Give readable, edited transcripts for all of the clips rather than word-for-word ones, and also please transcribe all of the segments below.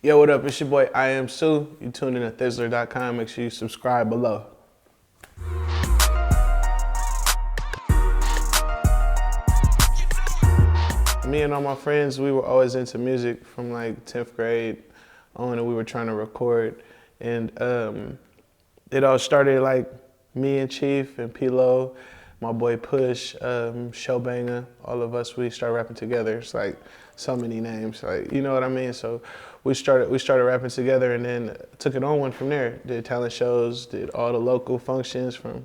Yo, what up? It's your boy IAMSU. You tuned in to Thizzler.com. Make sure you subscribe below. Me and all my friends, we were always into music from like 10th grade on, and we were trying to record. And it all started like me and Chief and Pinole, my boy Push, Showbanger, all of us, we started rapping together. It's like so many names, like, you know what I mean? So we started rapping together, and then took it on one from there. Did talent shows, did all the local functions from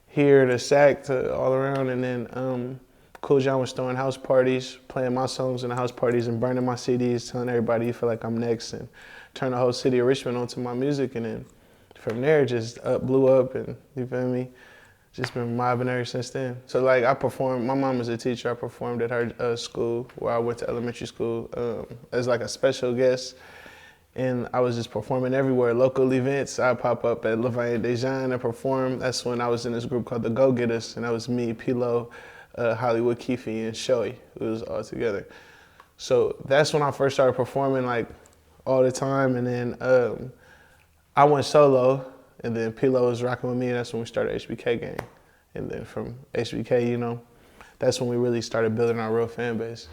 here to SAC to all around, and then Cool John was throwing house parties, playing my songs in the house parties and burning my CDs, telling everybody you feel like I'm next, and turned the whole city of Richmond onto my music. And then from there, just blew up, and you feel me? Just been mobbing ever since then. So like I performed, my mom was a teacher, I performed at her school where I went to elementary school as like a special guest. And I was just performing everywhere, local events. I'd pop up at Levain Dejan and perform. That's when I was in this group called the Go-Getters, and that was me, Pinole, Hollywood Keefe, and Shoei. It was all together. So that's when I first started performing like all the time. And then I went solo, and then Pinole was rocking with me, and that's when we started HBK Gang. And then from HBK, you know, that's when we really started building our real fan base.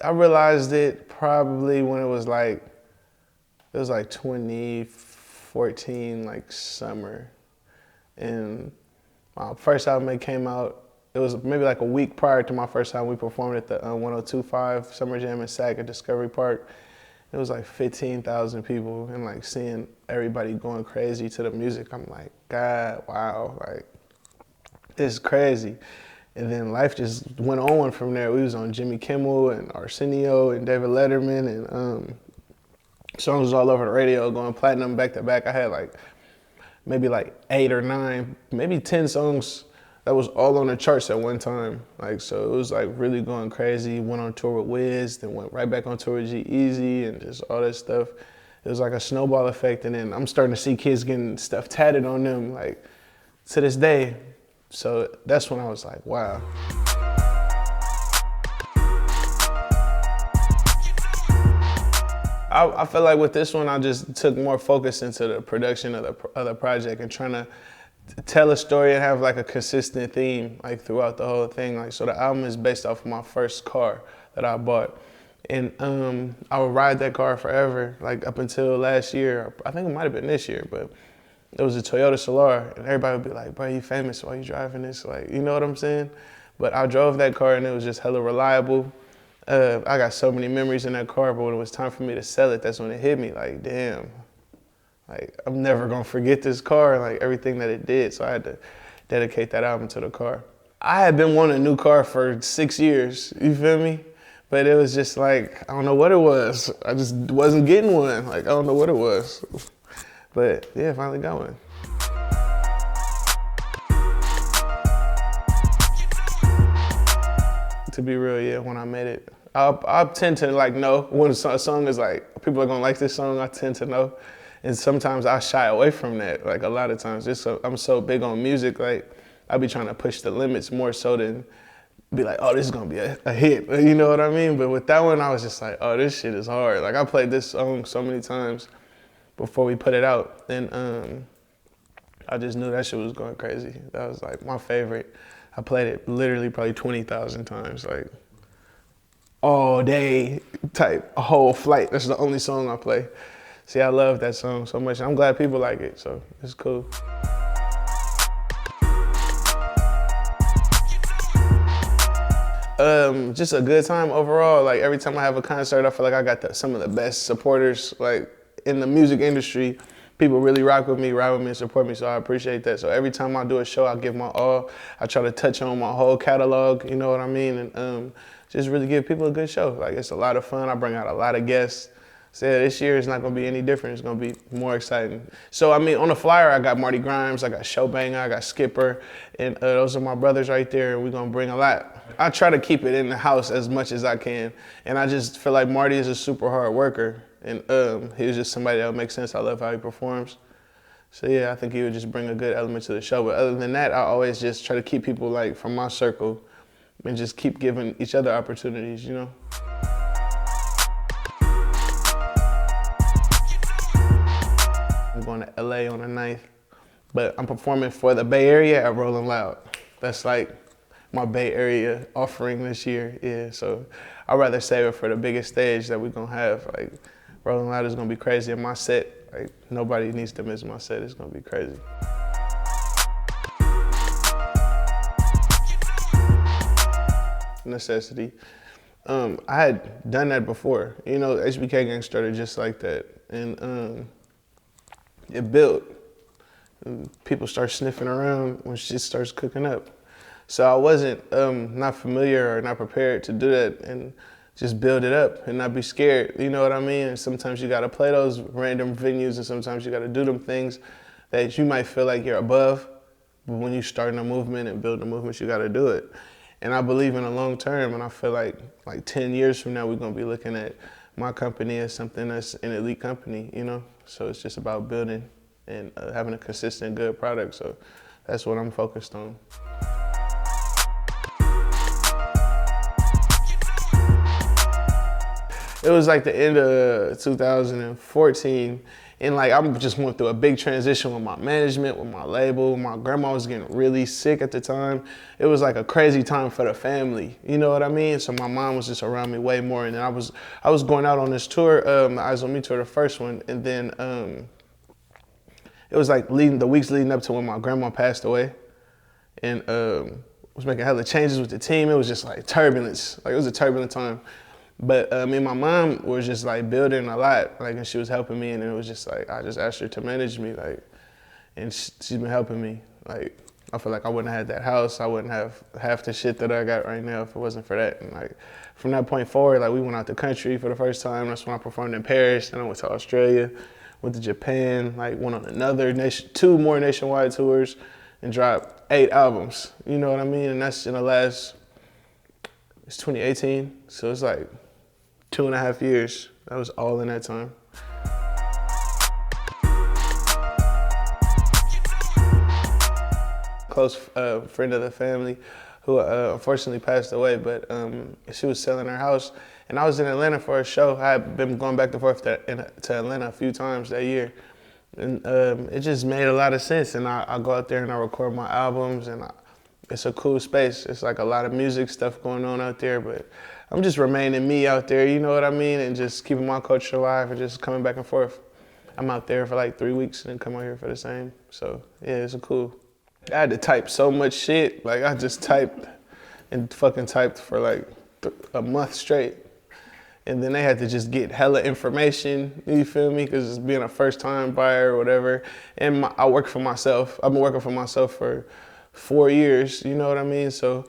I realized it probably when it was like 2014, like summer. And my first album came out, it was maybe like a week prior to my first time. We performed at the 1025 Summer Jam in SAC at Discovery Park. It was like 15,000 people, and like seeing everybody going crazy to the music, I'm like, God, wow, like, it's crazy. And then life just went on from there. We was on Jimmy Kimmel and Arsenio and David Letterman, and songs was all over the radio, going platinum back to back. I had like maybe like 8 or 9, maybe 10 songs that was all on the charts at one time. Like, so it was like really going crazy. Went on tour with Wiz, then went right back on tour with G-Eazy, and just all that stuff. It was like a snowball effect. And then I'm starting to see kids getting stuff tatted on them, like to this day. So that's when I was like, wow. I feel like with this one, I just took more focus into the production of the project and trying to tell a story and have like a consistent theme like throughout the whole thing. Like, so the album is based off of my first car that I bought. And I would ride that car forever, like up until last year. I think it might've been this year, but it was a Toyota Solara, and everybody would be like, bro, you famous, why you driving this? Like, you know what I'm saying? But I drove that car, and it was just hella reliable. I got so many memories in that car, but when it was time for me to sell it, that's when it hit me, like, damn. Like, I'm never gonna forget this car, and like everything that it did, so I had to dedicate that album to the car. I had been wanting a new car for 6 years, you feel me? But it was just like, I don't know what it was. I just wasn't getting one. Like, I don't know what it was. But yeah, finally got one. To be real, yeah, when I made it, I tend to like know when a song is like, people are gonna like this song, I tend to know. And sometimes I shy away from that, like a lot of times. Just so, I'm so big on music, like I be trying to push the limits more so than be like, oh, this is gonna be a hit, you know what I mean? But with that one, I was just like, oh, this shit is hard. Like I played this song so many times before we put it out, and I just knew that shit was going crazy. That was like my favorite. I played it literally probably 20,000 times, like all day type, a whole flight. That's the only song I play. See, I love that song so much. I'm glad people like it, so it's cool. Just a good time overall. Like every time I have a concert, I feel like I got some of the best supporters like in the music industry. People really rock with me, ride with me, and support me, so I appreciate that. So every time I do a show, I give my all. I try to touch on my whole catalog, you know what I mean? And just really give people a good show. Like, it's a lot of fun. I bring out a lot of guests. So yeah, this year is not gonna be any different. It's gonna be more exciting. So I mean, on the flyer, I got Marty Grimes, I got Showbanger, I got Skipper, and those are my brothers right there, and we're gonna bring a lot. I try to keep it in the house as much as I can, and I just feel like Marty is a super hard worker, and he was just somebody that would make sense. I love how he performs. So yeah, I think he would just bring a good element to the show. But other than that, I always just try to keep people like from my circle and just keep giving each other opportunities, you know? I'm going to LA on the 9th, but I'm performing for the Bay Area at Rolling Loud. That's like my Bay Area offering this year, yeah. So I'd rather save it for the biggest stage that we're gonna have. Like, Rolling Loud is gonna be crazy, and my set, like, nobody needs to miss my set. It's gonna be crazy. Necessity. I had done that before. You know, HBK Gang started just like that, and it built. And people start sniffing around when shit starts cooking up. So I wasn't not familiar or not prepared to do that and just build it up and not be scared. You know what I mean? And sometimes you gotta play those random venues, and sometimes you gotta do them things that you might feel like you're above, but when you starting a movement and building a movement, you gotta do it. And I believe in the long term, and I feel like 10 years from now, we're gonna be looking at my company as something that's an elite company, you know? So it's just about building and having a consistent, good product. So that's what I'm focused on. It was like the end of 2014, and like I just went through a big transition with my management, with my label. My grandma was getting really sick at the time. It was like a crazy time for the family, you know what I mean? So my mom was just around me way more, and then I was going out on this tour, the Eyes on Me tour, the first one, and then it was like the weeks leading up to when my grandma passed away, and was making hella changes with the team. It was just like turbulence, like it was a turbulent time. But me and my mom was just like building a lot, like, and she was helping me, and it was just like, I just asked her to manage me, like, and she's been helping me. Like, I feel like I wouldn't have had that house, I wouldn't have half the shit that I got right now if it wasn't for that. And like, from that point forward, like, we went out the country for the first time. That's when I performed in Paris, then I went to Australia, went to Japan, like went on two more nationwide tours, and dropped 8 albums, you know what I mean? And that's in the last, it's 2018, so it's like 2.5 years. That was all in that time. Close friend of the family who unfortunately passed away, but she was selling her house, and I was in Atlanta for a show. I had been going back and forth to Atlanta a few times that year, and it just made a lot of sense. And I go out there and I record my albums, and it's a cool space. It's like a lot of music stuff going on out there, but I'm just remaining me out there, you know what I mean? And just keeping my culture alive and just coming back and forth. I'm out there for like 3 weeks and then come out here for the same. So yeah, it's cool. I had to type so much shit. Like, I just typed and fucking typed for like a month straight. And then they had to just get hella information, you feel me? Because it's being a first time buyer or whatever. And I work for myself. I've been working for myself for 4 years, you know what I mean? So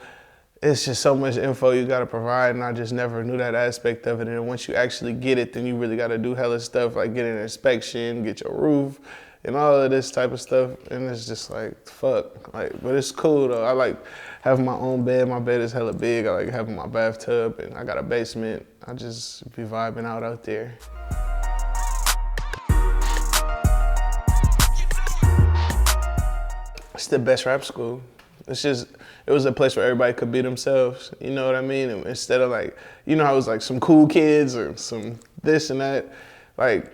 it's just so much info you gotta provide, and I just never knew that aspect of it. And once you actually get it, then you really gotta do hella stuff, like get an inspection, get your roof, and all of this type of stuff. And it's just like, fuck, like, but it's cool though. I like having my own bed. My bed is hella big. I like having my bathtub, and I got a basement. I just be vibing out there. It's the best rap school. It was a place where everybody could be themselves, you know what I mean? And instead of like, you know how it was like some cool kids or some this and that, like,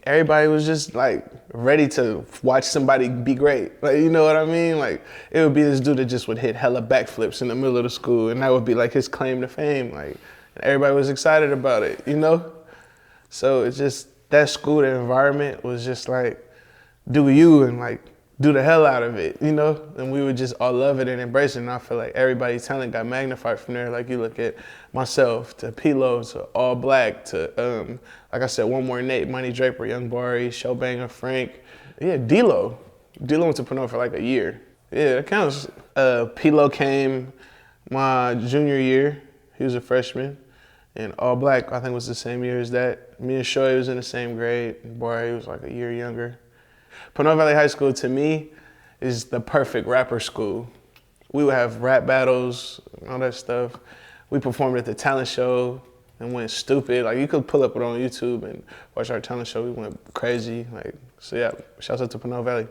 everybody was just like ready to watch somebody be great. Like, you know what I mean? Like, it would be this dude that just would hit hella backflips in the middle of the school, and that would be like his claim to fame. Like, everybody was excited about it, you know? So it's just, that school, the environment was just like, do you, and like, do the hell out of it, you know? And we would just all love it and embrace it. And I feel like everybody's talent got magnified from there. Like, you look at myself, to Pinole, to All Black, to, like I said, One More Nate, Money Draper, YOUNGBOY, Showbanger, Frank. Yeah, D-Lo. D-Lo went to Pinole for like a year. Yeah, that counts. Pinole came my junior year. He was a freshman. And All Black, I think, was the same year as that. Me and Shoy was in the same grade. Boy, was like a year younger. Pinole Valley High School, to me, is the perfect rapper school. We would have rap battles, and all that stuff. We performed at the talent show and went stupid. Like, you could pull up it on YouTube and watch our talent show. We went crazy. Like, so yeah, shouts out to Pinole Valley.